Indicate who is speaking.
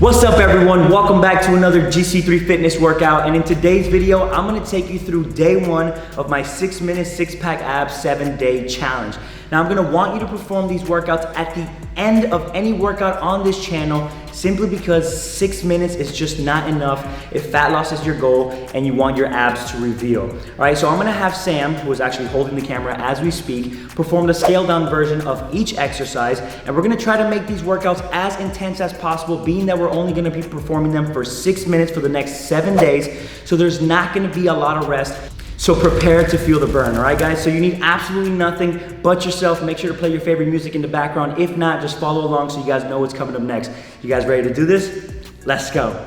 Speaker 1: What's up everyone? Welcome back to another GC3 fitness workout, and in today's video I'm going to take you through day one of my 6-minute six-pack abs 7-day challenge. Now I'm going to want you to perform these workouts at the end of any workout on this channel, simply because 6 minutes is just not enough if fat loss is your goal and you want your abs to reveal. Alright, so I'm going to have Sam, who is actually holding the camera as we speak, perform the scaled down version of each exercise, and we're going to try to make these workouts as intense as possible, being that we're only going to be performing them for 6 minutes for the next 7 days, so there's not going to be a lot of rest. So prepare to feel the burn, all right guys? So you need absolutely nothing but yourself. Make sure to play your favorite music in the background. If not, just follow along so you guys know what's coming up next. You guys ready to do this? Let's go.